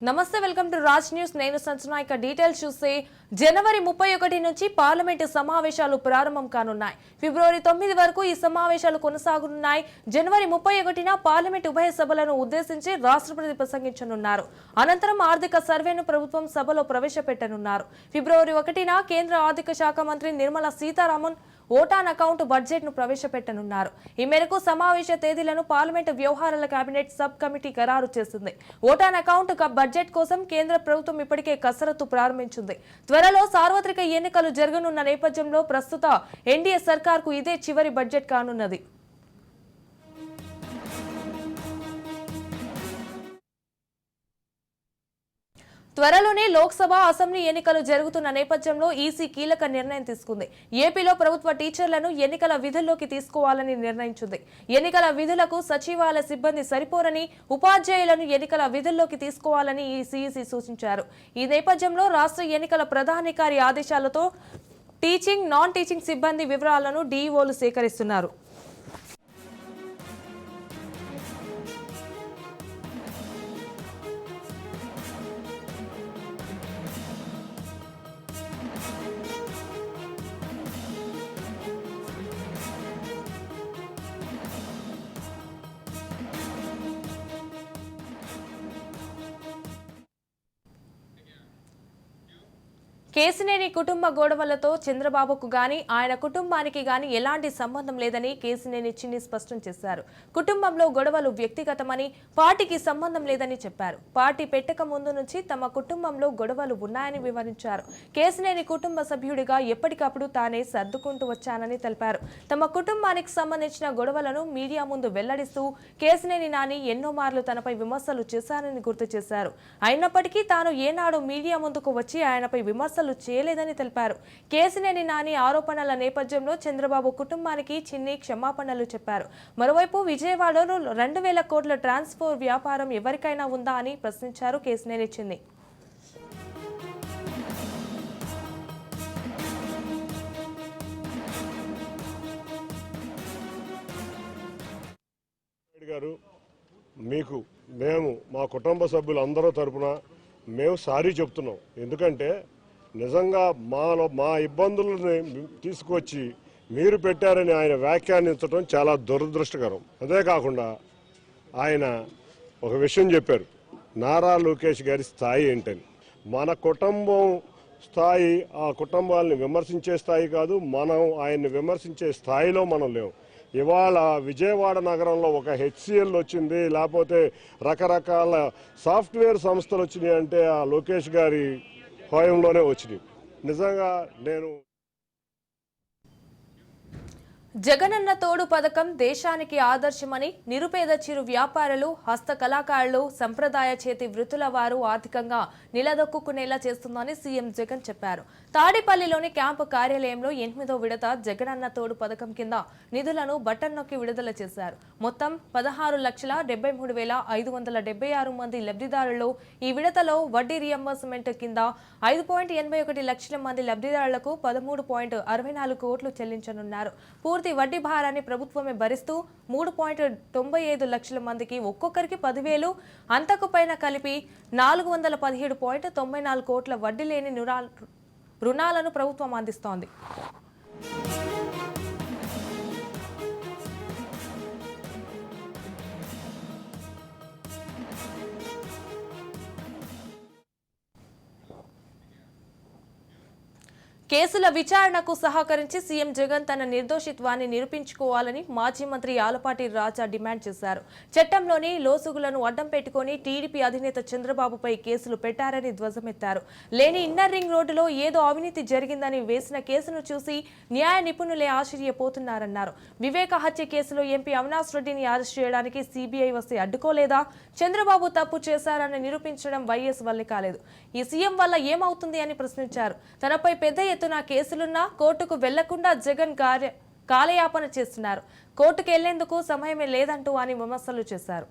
నమస్తే welcome to Raj news నేను సంచన ఇక డీటెయిల్స్ చూస్తే జనవరి 31 నుంచి పార్లమెంట్ సమావేశాలు ప్రారంభం కానున్నాయి. ఫిబ్రవరి 9 వరకు ఈ సమావేశాలు కొనసాగనున్నాయి. జనవరి 31న పార్లమెంట్ ఉభయ సభలను ఉద్దేశించి రాష్ట్రపతి ప్రసంగించనున్నారు. అనంతరం ఆర్థిక సర్వేను ప్రభుత్వం సభలో ప్రవేశపెట్టనున్నారు. ఫిబ్రవరి 1న కేంద్ర ఆర్థిక శాఖ మంత్రి Nirmala Sitharaman vote on account budget ను ప్రవేశపెట్టనున్నారు. ఈ మేరకు సమావేశ తేదీలను పార్లమెంట్ వ్యవహారాల కేబినెట్ సబ్ కమిటీ ఖరారు చేసింది. ఓటాన్ అకౌంట్ బడ్జెట్ కోసం కేంద్ర ప్రభుత్వం ఇప్పటికే కసరత్తు ప్రారంభించింది. త్వరలో సార్వత్రిక ఎన్నికలు జరగనున్న నేపథ్యంలో ప్రస్తుత ఎన్డీఏ సర్కార్కు ఇదే చివరి బడ్జెట్ కానున్నది. త్వరలోనే లోక్సభ అసెంబ్లీ ఎన్నికలు జరుగుతున్న నేపథ్యంలో ఈసీ కీలక నిర్ణయం తీసుకుంది. ఏపీలో ప్రభుత్వ టీచర్లను ఎన్నికల విధుల్లోకి తీసుకోవాలని నిర్ణయించింది. ఎన్నికల విధులకు సచివాలయ సిబ్బంది సరిపోరని, ఉపాధ్యాయులను ఎన్నికల విధుల్లోకి తీసుకోవాలని ఈసీ సూచించారు. ఈ నేపథ్యంలో రాష్ట్ర ఎన్నికల ప్రధానాధికారి ఆదేశాలతో టీచింగ్, నాన్ టీచింగ్ సిబ్బంది వివరాలను డీఈఓలు సేకరిస్తున్నారు. కేసినేని కుటుంబ గొడవలతో చంద్రబాబుకు గాని ఆయన కుటుంబానికి గాని ఎలాంటి సంబంధం లేదని కేసినేని చిన్ని స్పష్టం చేశారు. కుటుంబంలో గొడవలు వ్యక్తిగతమని, పార్టీకి సంబంధం లేదని చెప్పారు. పార్టీ పెట్టక ముందు నుంచి తమ కుటుంబంలో గొడవలు ఉన్నాయని వివరించారు. కేసినేని కుటుంబ సభ్యుడిగా ఎప్పటికప్పుడు తానే సర్దుకుంటూ వచ్చానని తెలిపారు. తమ కుటుంబానికి సంబంధించిన గొడవలను మీడియా ముందు వెల్లడిస్తూ కేసినేని నాని ఎన్నో మార్లు తనపై విమర్శలు చేశారని గుర్తు చేశారు. అయినప్పటికీ తాను ఏనాడు మీడియా ముందుకు వచ్చి ఆయనపై విమర్శలు చేయలేదని తెలిపారు. కేసినేని నాని ఆరోపణల నేపథ్యంలో చంద్రబాబు కుటుంబానికి చిన్ని క్షమాపణలు చెప్పారు. మరోవైపు విజయవాడలో 2,000 కోట్ల ట్రాన్స్ఫర్ వ్యాపారం ఎవరికైనా ఉందా అని ప్రశ్నించారు కేసినేని చిన్ని. మేము మా కుటుంబ సభ్యులందరూ తరపున మేము సారీ చెప్తున్నాం. ఎందుకంటే నిజంగా మా ఇబ్బందులని తీసుకొచ్చి మీరు పెట్టారని ఆయన వ్యాఖ్యానించడం చాలా దురదృష్టకరం. అంతేకాకుండా ఆయన ఒక విషయం చెప్పారు, నారా లోకేష్ గారి స్థాయి ఏంటని. మన కుటుంబం స్థాయి ఆ కుటుంబాలని విమర్శించే స్థాయి కాదు, మనం ఆయన్ని విమర్శించే స్థాయిలో మనం లేవు. ఇవాళ విజయవాడ నగరంలో ఒక హెచ్సిఎల్ వచ్చింది, లేకపోతే రకరకాల సాఫ్ట్వేర్ సంస్థలు వచ్చినాయి అంటే ఆ లోకేష్ గారి హయాంలోనే వచ్చినాయి. నిజంగా నేను జగనన్న తోడు పథకం దేశానికి ఆదర్శమని, నిరుపేద చిరు వ్యాపారులు, హస్త కళాకారులు, సంప్రదాయ చేతి వృత్తుల వారు ఆర్థికంగా నిలదొక్కునేలా చేస్తుందని సీఎం జగన్ చెప్పారు. తాడేపల్లిలోని క్యాంపు కార్యాలయంలో 8వ విడత జగనన్న తోడు పథకం కింద నిధులను బటన్ నొక్కి విడుదల చేశారు. మొత్తం 16,73,576 మంది లబ్ధిదారులు. ఈ విడతలో వడ్డీ రియంబర్స్మెంట్ కింద 5.81 లక్షల మంది లబ్ధిదారులకు 13.64 కోట్లు చెల్లించనున్నారు. పూర్తి వడ్డీ భారాన్ని ప్రభుత్వమే భరిస్తూ 3.95 లక్షల మందికి ఒక్కొక్కరికి 10,000, అంతకు పైన కలిపి 417.94 కోట్ల వడ్డీ లేని రుణాలను ప్రభుత్వం అందిస్తోంది. కేసుల విచారణకు సహకరించి సీఎం జగన్ తన నిర్దోషిత్వాన్ని నిరూపించుకోవాలని మాజీ మంత్రి ఆలపాటి రాజా డిమాండ్ చేశారు. చట్టంలోని లోసుగులను అడ్డం పెట్టుకుని టీడీపీ అధినేత చంద్రబాబుపై కేసులు పెట్టారని ధ్వజమెత్తారు. లేని ఇన్నర్ రింగ్ రోడ్డులో ఏదో అవినీతి జరిగిందని వేసిన కేసును చూసి న్యాయ నిపుణులే ఆశ్చర్యపోతున్నారన్నారు. వివేక హత్య కేసులో ఎంపీ అవినాష్ రెడ్డిని అరెస్ట్ చేయడానికి సీబీఐ వస్తే అడ్డుకోలేదా? చంద్రబాబు తప్పు చేశారని నిరూపించడం వైఎస్ వల్లే కాలేదు. ఈ సీఎం వల్ల ఏమవుతుంది అని ప్రశ్నించారు. తనపై పెద్ద ఎత్తున కేసులున్నా కోర్టుకు వెళ్లకుండా జగన్ కాలయాపన చేస్తున్నారు. కోర్టుకు వెళ్లేందుకు సమయమే లేదంటూ అని విమర్శలు చేశారు.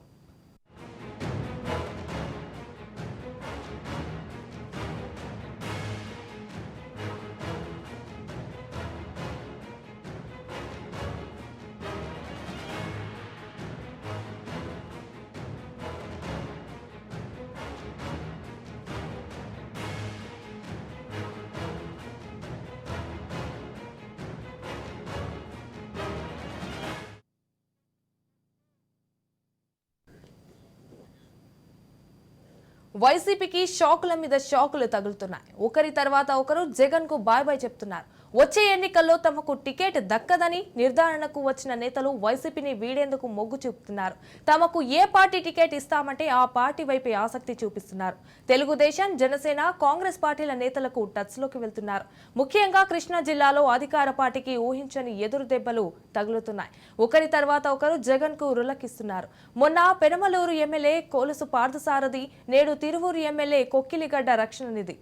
వైసీపీకి షాకుల మీద షాకులు తగులుతున్నాయి. ఒకరి తర్వాత ఒకరు జగన్ కు బాయ్ బాయ్ చెప్తున్నారు. వచ్చే ఎన్నికల్లో తమకు టికెట్ దక్కదని నిర్ధారణకు వచ్చిన నేతలు వైసీపీని వీడేందుకు మొగ్గు చూపుతున్నారు. తమకు ఏ పార్టీ టికెట్ ఇస్తామంటే ఆ పార్టీ వైపే ఆసక్తి చూపిస్తున్నారు. తెలుగుదేశం, జనసేన, కాంగ్రెస్ పార్టీల నేతలకు టచ్ లోకి వెళ్తున్నారు. ముఖ్యంగా కృష్ణా జిల్లాలో అధికార పార్టీకి ఊహించని ఎదురు దెబ్బలు తగులుతున్నాయి. ఒకరి తర్వాత ఒకరు జగన్ కు రులకిస్తున్నారు. మొన్న పెనమలూరు ఎమ్మెల్యే కోలుసు పార్థసారథి, నేడు తిరువూరు ఎమ్మెల్యే కొక్కిలిగడ్డ రక్షణ నిధి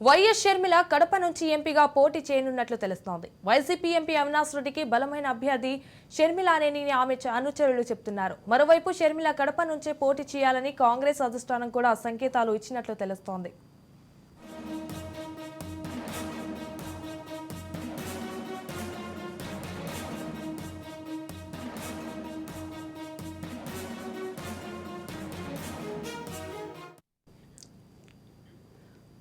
వైఎస్ షర్మిల కడప నుంచి ఎంపీగా పోటీ చేయనున్నట్లు తెలుస్తోంది. వైసీపీ ఎంపీ అవినాష్ రెడ్డికి బలమైన అభ్యర్థి షర్మిలానేని ఆమె అనుచరులు చెబుతున్నారు. మరోవైపు షర్మిల కడప నుంచే పోటీ చేయాలని కాంగ్రెస్ అధిష్టానం కూడా సంకేతాలు ఇచ్చినట్లు తెలుస్తోంది.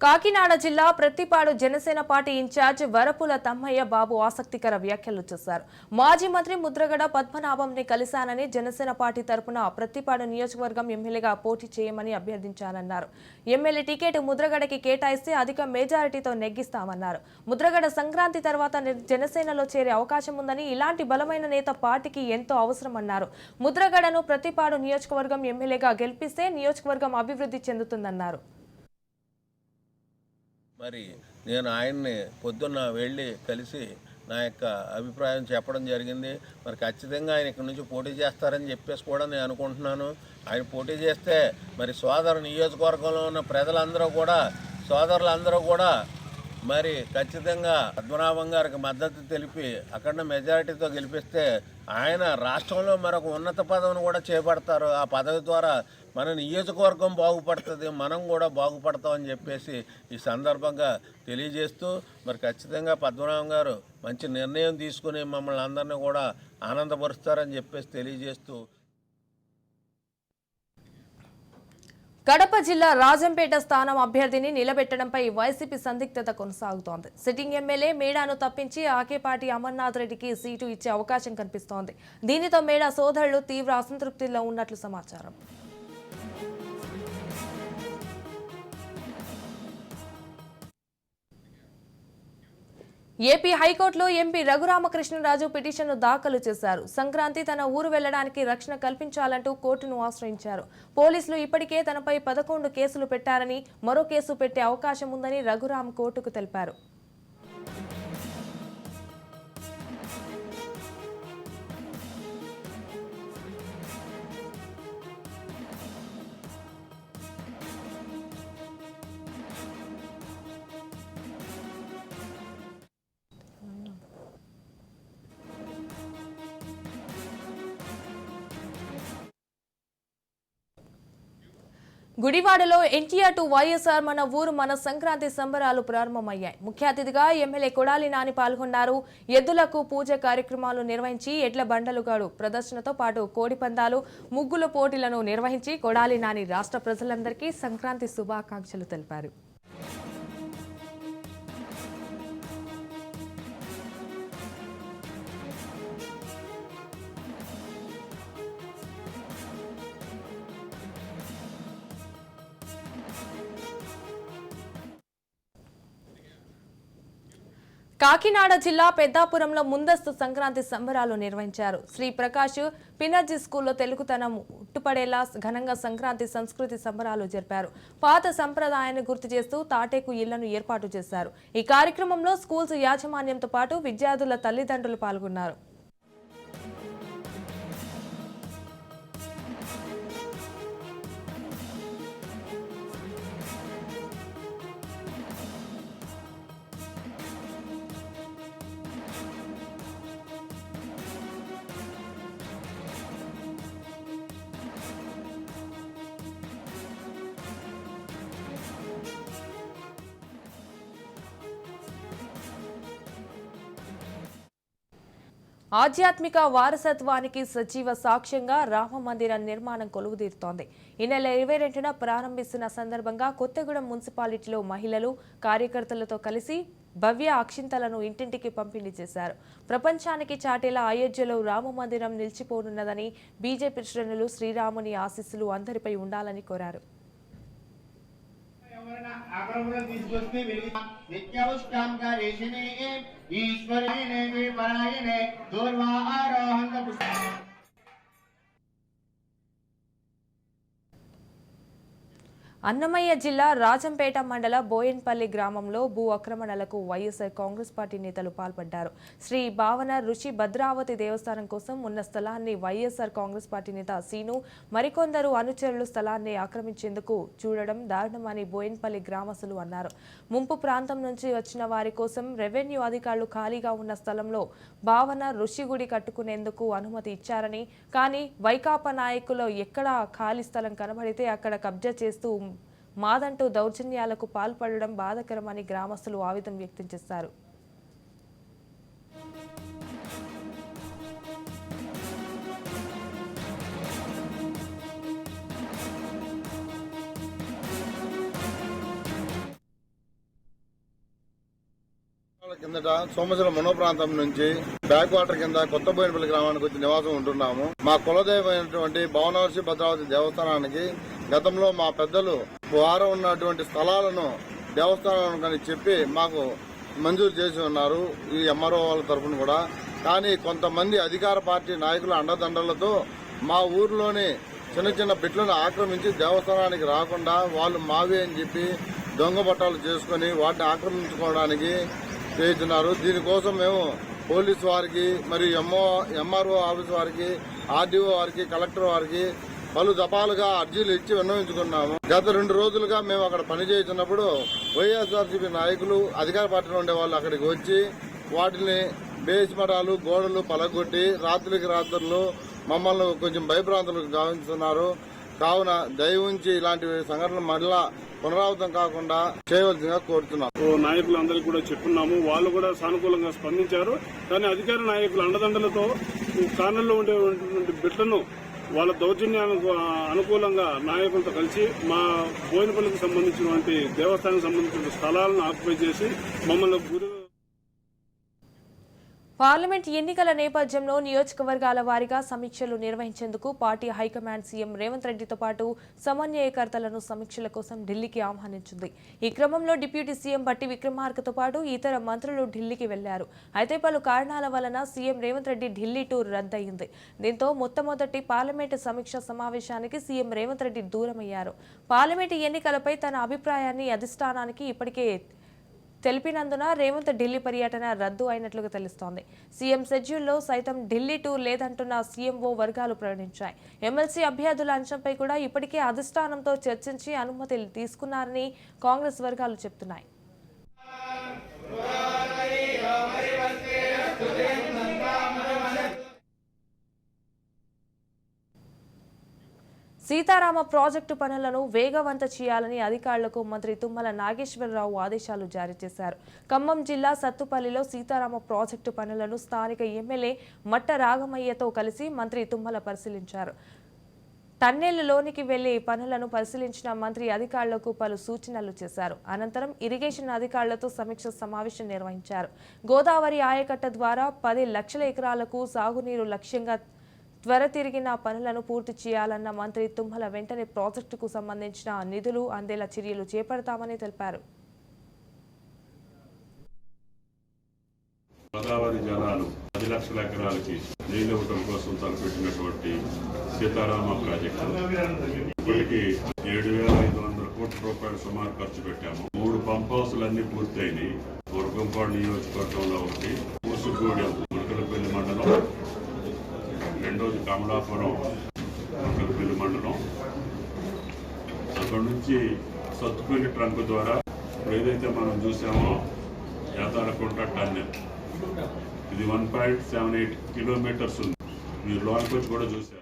కాకినాడ జిల్లా ప్రత్తిపాడు జనసేన పార్టీ ఇన్ఛార్జ్ వరపుల తమ్మయ్య బాబు ఆసక్తికర వ్యాఖ్యలు చేశారు. మాజీ మంత్రి ముద్రగడ పద్మనాభంని కలిశానని, జనసేన పార్టీ తరపున ప్రత్తిపాడు నియోజకవర్గం ఎమ్మెల్యేగా పోటీ చేయమని అభ్యర్థించానన్నారు. ఎమ్మెల్యే టికెట్ ముద్రగడకి కేటాయిస్తే అధిక మెజారిటీతో నెగ్గిస్తామన్నారు. ముద్రగడ సంక్రాంతి తర్వాత జనసేనలో చేరే అవకాశం ఉందని, ఇలాంటి బలమైన నేత పార్టీకి ఎంతో అవసరమన్నారు. ముద్రగడను ప్రత్తిపాడు నియోజకవర్గం ఎమ్మెల్యేగా గెలిపిస్తే నియోజకవర్గం అభివృద్ధి చెందుతుందన్నారు. మరి నేను ఆయన్ని పొద్దున్న వెళ్ళి కలిసి నా యొక్క అభిప్రాయం చెప్పడం జరిగింది. మరి ఖచ్చితంగా ఆయన ఇక్కడ నుంచి పోటీ చేస్తారని చెప్పేసి కూడా నేను అనుకుంటున్నాను. ఆయన పోటీ చేస్తే మరి సోదరు నియోజకవర్గంలో ఉన్న సోదరులందరూ కూడా మరి ఖచ్చితంగా పద్మనాభం గారికి మద్దతు తెలిపి అక్కడ మెజారిటీతో గెలిపిస్తే ఆయన రాష్ట్రంలో మరొక ఉన్నత పదవిని కూడా చేపడతారు. ఆ పదవి ద్వారా మన నియోజకవర్గం బాగుపడుతుంది, మనం కూడా బాగుపడతామని చెప్పేసి ఈ సందర్భంగా తెలియజేస్తూ మరి ఖచ్చితంగా పద్మనాభం గారు మంచి నిర్ణయం తీసుకుని మమ్మల్ని అందరినీ కూడా ఆనందపరుస్తారని చెప్పేసి తెలియజేస్తూ కడప జిల్లా రాజంపేట స్థానం అభ్యర్థిని నిలబెట్టడంపై వైసీపీ సందిగ్ధత కొనసాగుతోంది. సిట్టింగ్ ఎమ్మెల్యే మేడాను తప్పించి ఆకేపాటి అమర్నాథ్ రెడ్డికి సీటు ఇచ్చే అవకాశం కనిపిస్తోంది. దీనితో మేడా సోదరులు తీవ్ర అసంతృప్తిలో ఉన్నట్లు సమాచారం. ఏపీ హైకోర్టులో ఎంపీ రఘురామకృష్ణరాజు పిటిషన్ను దాఖలు చేశారు. సంక్రాంతి తన ఊరు వెళ్లడానికి రక్షణ కల్పించాలంటూ కోర్టును ఆశ్రయించారు. పోలీసులు ఇప్పటికే తనపై 11 కేసులు పెట్టారని, మరో కేసు పెట్టే అవకాశం ఉందని రఘురామ్ కోర్టుకు తెలిపారు. గుడివాడలో ఎన్టీఆర్ టు వైఎస్ఆర్ మన ఊరు మన సంక్రాంతి సంబరాలు ప్రారంభమయ్యాయి. ముఖ్య అతిథిగా ఎమ్మెల్యే కొడాలి నాని పాల్గొన్నారు. ఎద్దులకు పూజ కార్యక్రమాలు నిర్వహించి ఎడ్ల బండలుగాడు ప్రదర్శనతో పాటు కోడి పందాలు, ముగ్గుల పోటీలను నిర్వహించి కొడాలి నాని రాష్ట్ర ప్రజలందరికీ సంక్రాంతి శుభాకాంక్షలు తెలిపారు. కాకినాడ జిల్లా పెద్దాపురంలో ముందస్తు సంక్రాంతి సంబరాలు నిర్వహించారు. శ్రీ ప్రకాష్ పినర్జీ స్కూల్లో తెలుగుతనం ఉట్టుపడేలా ఘనంగా సంక్రాంతి సంస్కృతి సంబరాలు జరిపారు. పాత సంప్రదాయాన్ని గుర్తు చేస్తూ తాటేకు ఇళ్లను ఏర్పాటు చేశారు. ఈ కార్యక్రమంలో స్కూల్స్ యాజమాన్యంతో పాటు విద్యార్థుల తల్లిదండ్రులు పాల్గొన్నారు. ఆధ్యాత్మిక వారసత్వానికి సజీవ సాక్ష్యంగా రామ మందిర నిర్మాణం కొలువుదీరుతోంది. ఈ నెల 22న ప్రారంభిస్తున్న సందర్భంగా కొత్తగూడెం మున్సిపాలిటీలో మహిళలు, కార్యకర్తలతో కలిసి భవ్య అక్షింతలను ఇంటింటికి పంపిణీ చేశారు. ప్రపంచానికి చాటేలా అయోధ్యలో రామ మందిరం నిలిచిపోనున్నదని బీజేపీ శ్రేణులు శ్రీరాముని ఆశీస్సులు అందరిపై ఉండాలని కోరారు. అన్నమయ్య జిల్లా రాజంపేట మండల బోయన్పల్లి గ్రామంలో భూ ఆక్రమణలకు వైఎస్ఆర్ కాంగ్రెస్ పార్టీ నేతలు పాల్పడ్డారు. శ్రీ భావన రుచి భద్రావతి దేవస్థానం కోసం ఉన్న స్థలాన్ని వైఎస్ఆర్ కాంగ్రెస్ పార్టీ నేత సీను మరికొందరు అనుచరులు స్థలాన్ని ఆక్రమించేందుకు చూడడం దారుణమని బోయన్పల్లి గ్రామస్తులు అన్నారు. ముంపు ప్రాంతం నుంచి వచ్చిన వారి కోసం రెవెన్యూ అధికారులు ఖాళీగా ఉన్న స్థలంలో భావన ఋషి గుడి కట్టుకునేందుకు అనుమతి ఇచ్చారని, కానీ వైకాపా నాయకులు ఎక్కడ ఖాళీ స్థలం కనబడితే అక్కడ కబ్జా చేస్తూ మాదంటూ దౌర్జన్యాలకు పాల్పడడం బాధాకరమని గ్రామస్తులు ఆవేదన వ్యక్తం చేశారు. కిందట సోమశిల మనో ప్రాంతం నుంచి బ్యాక్ వాటర్ కింద కొత్త బోయినపల్లి గ్రామానికి వచ్చి నివాసం ఉంటున్నాము. మా కులదైవమైనటువంటి భావనవర్షి భద్రావతి దేవస్థానానికి గతంలో మా పెద్దలు వారం ఉన్నటువంటి స్థలాలను దేవస్థానానికి చెప్పి మాకు మంజూరు చేసి ఉన్నారు, ఈ ఎంఆర్ఓ వాళ్ళ తరఫున కూడా. కానీ కొంతమంది అధికార పార్టీ నాయకుల అండదండలతో మా ఊర్లోని చిన్న చిన్న బిడ్లను ఆక్రమించి దేవస్థానానికి రాకుండా వాళ్ళు మావే అని చెప్పి దొంగ పట్టాలు చేసుకుని వాటిని ఆక్రమించుకోవడానికి చేస్తున్నారు. దీనికోసం మేము పోలీసు వారికి మరియు ఎంఆర్ఓ ఆఫీస్ వారికి, ఆర్డీఓ వారికి, కలెక్టర్ వారికి పలు దఫాలుగా అర్జీలు ఇచ్చి విన్నవించుకున్నాము. గత 2 రోజులుగా మేము అక్కడ పనిచేస్తున్నప్పుడు వైఎస్ఆర్సీపీ నాయకులు అధికార పార్టీలో ఉండే వాళ్ళు అక్కడికి వచ్చి వాటిని బేస్మటాలు గోడలు పలగొట్టి రాత్రికి రాత్రులు మమ్మల్ని కొంచెం భయభ్రాంతులకు గావిస్తున్నారు. కావున దయ ఉంచి ఇలాంటి సంఘటనలు మళ్ళా పునరావృతం కాకుండా చేయవలసిందిగా కోరుతున్నాం. నాయకులందరికీ కూడా చెప్పున్నాము, వాళ్ళు కూడా సానుకూలంగా స్పందించారు. కానీ అధికార నాయకుల అండదండలతో కానల్లో ఉండేటువంటి బిడ్డను వాళ్ళ దౌర్జన్యానికి అనుకూలంగా నాయకులతో కలిసి మా బోయినపల్లికి సంబంధించినటువంటి దేవస్థానానికి సంబంధించిన స్థలాలను ఆక్యుపై చేసి మమ్మల్ని పార్లమెంట్ ఎన్నికల నేపథ్యంలో నియోజకవర్గాల వారీగా సమీక్షలు నిర్వహించేందుకు పార్టీ హైకమాండ్ సీఎం రేవంత్ రెడ్డితో పాటు సమన్వయకర్తలను సమీక్షల కోసం ఢిల్లీకి ఆహ్వానించింది. ఈ క్రమంలో డిప్యూటీ సీఎం బట్టి విక్రమార్కతో పాటు ఇతర మంత్రులు ఢిల్లీకి వెళ్లారు. అయితే పలు కారణాల వలన సీఎం రేవంత్ రెడ్డి ఢిల్లీ టూర్ రద్దయింది. దీంతో మొట్టమొదటి పార్లమెంటు సమీక్ష సమావేశానికి సీఎం రేవంత్ రెడ్డి దూరమయ్యారు. పార్లమెంటు ఎన్నికలపై తన అభిప్రాయాన్ని అధిష్టానానికి ఇప్పటికే తెలిపినందున రేవంత్ ఢిల్లీ పర్యటన రద్దు అయినట్లుగా తెలుస్తోంది. సీఎం షెడ్యూల్లో సైతం ఢిల్లీ టూర్ లేదంటున్న సీఎంఓ వర్గాలు ప్రకటించాయి. ఎమ్మెల్సీ అభ్యర్థుల అంశంపై కూడా ఇప్పటికే అధిష్టానంతో చర్చించి అనుమతి తీసుకున్నారని కాంగ్రెస్ వర్గాలు చెబుతున్నాయి. సీతారామ ప్రాజెక్టు పనులను వేగవంతం చేయాలని అధికారులకు మంత్రి తుమ్మల నాగేశ్వరరావు ఆదేశాలు జారీ చేశారు. ఖమ్మం జిల్లా సత్తుపల్లిలో సీతారామ ప్రాజెక్టు పనులను స్థానిక ఎమ్మెల్యే మట్ట రాగమయ్యతో కలిసి మంత్రి తుమ్మల పరిశీలించారు. టన్నెల్లోనికి వెళ్లి పనులను పరిశీలించిన మంత్రి అధికారులకు పలు సూచనలు చేశారు. అనంతరం ఇరిగేషన్ అధికారులతో సమీక్ష సమావేశం నిర్వహించారు. గోదావరి ఆయకట్ట ద్వారా 10 లక్షల ఎకరాలకు సాగునీరు లక్ష్యంగా త్వరితగతిన పనులను పూర్తి చేయాలన్న మంత్రి తుమ్మల వెంటనే ప్రాజెక్టుకు సంబంధించిన నిధులు అందేలా చర్యలు చేపడతామని తెలిపారు. గోదావరి జలాలు 10 లక్షల ఎకరాలకి నీళ్లు ఇవ్వడం కోసం తలపెట్టినటువంటి సీతారామ ప్రాజెక్టు ఇప్పటికి 7,500 కోట్ల రూపాయలు సుమారు ఖర్చు పెట్టాము. 3 పంప్ హౌసులన్నీ పూర్తయినాయి. దుర్గంపాడు నియోజకవర్గంలో ఒకటి, పూసుగూడెం ములకలపల్లి మండలం, రెండోది కమలాపురం ములకలపల్లి మండలం. అక్కడ నుంచి సత్తుపల్లి ట్రంక్ ద్వారా ఇప్పుడు ఏదైతే మనం చూసామో యాతారకుంట టన్నెల్, ఇది 1.78 కిలోమీటర్స్ ఉంది. మీరు లోనికి వచ్చి కూడా చూశారు.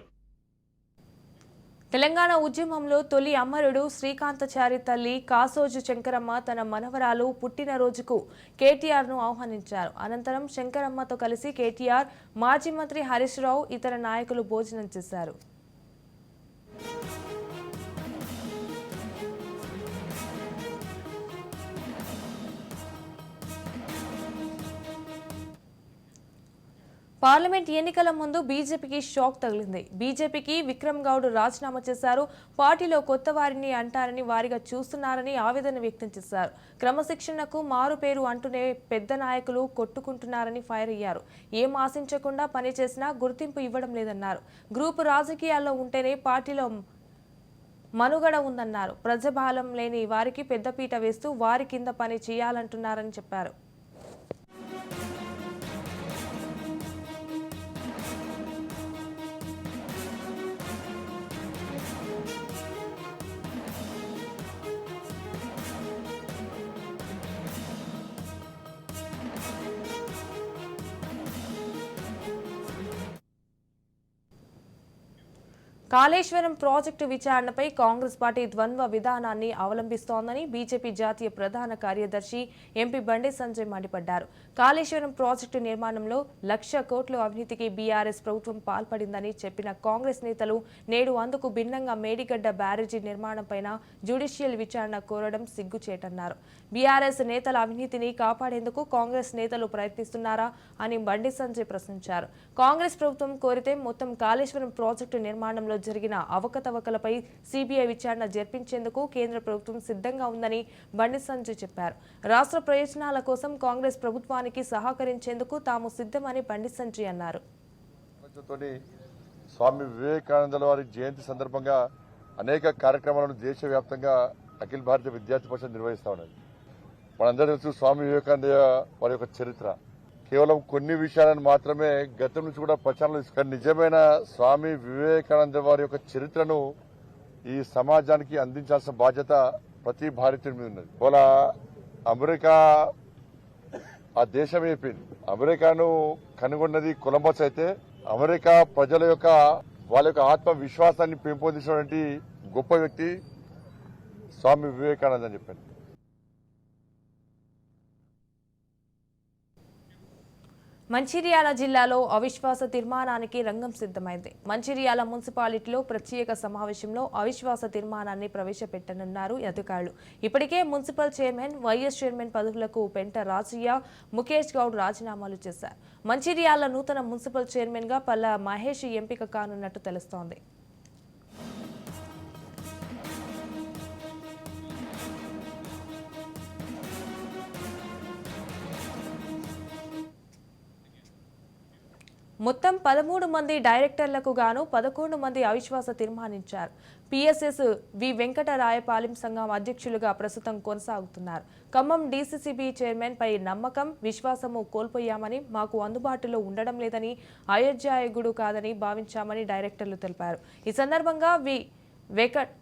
తెలంగాణ ఉద్యమంలో తొలి అమరుడు శ్రీకాంతచారి తల్లి కాసోజు శంకరమ్మ తన మనవరాలు పుట్టినరోజుకు కేటీఆర్ను ఆహ్వానించారు. అనంతరం శంకరమ్మతో కలిసి కేటీఆర్, మాజీ మంత్రి హరీష్ రావు, ఇతర నాయకులు భోజనం చేశారు. పార్లమెంట్ ఎన్నికల ముందు బీజేపీకి షాక్ తగిలింది. బీజేపీకి విక్రమ్ గౌడ్ రాజీనామా చేశారు. పార్టీలో కొత్త వారిని అంటారని వారిగా చూస్తున్నారని ఆవేదన వ్యక్తం చేశారు. క్రమశిక్షణకు మారు పేరు అంటూనే పెద్ద నాయకులు కొట్టుకుంటున్నారని ఫైర్ అయ్యారు. ఏం ఆశించకుండా పనిచేసినా గుర్తింపు ఇవ్వడం లేదన్నారు. గ్రూపు రాజకీయాల్లో ఉంటేనే పార్టీలో మనుగడ ఉందన్నారు. ప్రజాబలం లేని వారికి పెద్దపీట వేస్తూ వారి కింద పని చేయాలంటున్నారని చెప్పారు. కాళేశ్వరం ప్రాజెక్టు విచారణపై కాంగ్రెస్ పార్టీ ద్వంద్వ విధానాన్ని అవలంబిస్తోందని బీజేపీ జాతీయ ప్రధాన కార్యదర్శి ఎంపీ బండి సంజయ్ మండిపడ్డారు. కాళేశ్వరం ప్రాజెక్టు నిర్మాణంలో 1,00,000 కోట్ల అవినీతికి బీఆర్ఎస్ ప్రభుత్వం పాల్పడిందని చెప్పిన కాంగ్రెస్ నేతలు నేడు అందుకు భిన్నంగా మేడిగడ్డ బ్యారేజీ నిర్మాణంపైన జ్యుడిషియల్ విచారణ కోరడం సిగ్గుచేటన్నారు. బీఆర్ఎస్ నేతల అవినీతిని కాపాడేందుకు కాంగ్రెస్ నేతలు ప్రయత్నిస్తున్నారా అని బండి సంజయ్ ప్రశ్నించారు. కాంగ్రెస్ ప్రభుత్వం కోరితే మొత్తం కాళేశ్వరం ప్రాజెక్టు నిర్మాణంలో జరిగిన అవకతవకలపై సిబిఐ విచారణ జరిపించేందుకు కేంద్ర ప్రభుత్వం సిద్ధంగా ఉందని బండి సంజయ్ చెప్పారు. రాష్ట్ర ప్రయోజనాల కోసం కాంగ్రెస్ ప్రభుత్వానికి సహకరించేందుకు తాము సిద్ధమని బండి సంజయ్ అన్నారు. స్వామి వివేకానంద వారి జయంతి సందర్భంగా అనేక కార్యక్రమాలను దేశవ్యాప్తంగా అఖిల భారతీయ విద్యార్థి పరిషత్ నిర్వహిస్తా ఉన్నది. మనందరూ తెలుసు స్వామి వివేకానంద వారి యొక్క చరిత్ర. కేవలం కొన్ని విషయాలను మాత్రమే గతం నుంచి కూడా ప్రచారంలో తీసుకుని నిజమైన స్వామి వివేకానంద వారి యొక్క చరిత్రను ఈ సమాజానికి అందించాల్సిన బాధ్యత ప్రతి భారతీయుడి మీద ఉన్నది. వాళ్ళ అమెరికా ఆ దేశం అయిపోయింది. అమెరికాను కనుగొన్నది కొలంబస్ అయితే అమెరికా ప్రజల యొక్క వాళ్ళ యొక్క ఆత్మవిశ్వాసాన్ని పెంపొందించినటువంటి గొప్ప వ్యక్తి స్వామి వివేకానంద అని చెప్పారు. మంచిర్యాల జిల్లాలో అవిశ్వాస తీర్మానానికి రంగం సిద్ధమైంది. మంచిర్యాల మున్సిపాలిటీలో ప్రత్యేక సమావేశంలో అవిశ్వాస తీర్మానాన్ని ప్రవేశపెట్టనున్నారు అధికారులు. ఇప్పటికే మున్సిపల్ చైర్మన్, వైఎస్ చైర్మన్ పదవులకు పెంట రాజయ్య, ముఖేష్ గౌడ్ రాజీనామాలు చేశారు. మంచిర్యాల నూతన మున్సిపల్ చైర్మన్ గా పల్లా మహేష్ ఎంపిక కానున్నట్టు తెలుస్తోంది. మొత్తం 13 మంది డైరెక్టర్లకు గాను 11 మంది అవిశ్వాస తీర్మానించారు. పిఎస్ఎస్ వి వెంకటరాయపాలెం సంఘం అధ్యక్షులుగా ప్రస్తుతం కొనసాగుతున్నారు. ఖమ్మం డీసీసీబీ చైర్మన్ పై నమ్మకం, విశ్వాసము కోల్పోయామని, మాకు అందుబాటులో ఉండడం లేదని, అయోధ్యాయకుడు కాదని భావించామని డైరెక్టర్లు తెలిపారు. ఈ సందర్భంగా వి వెంకట్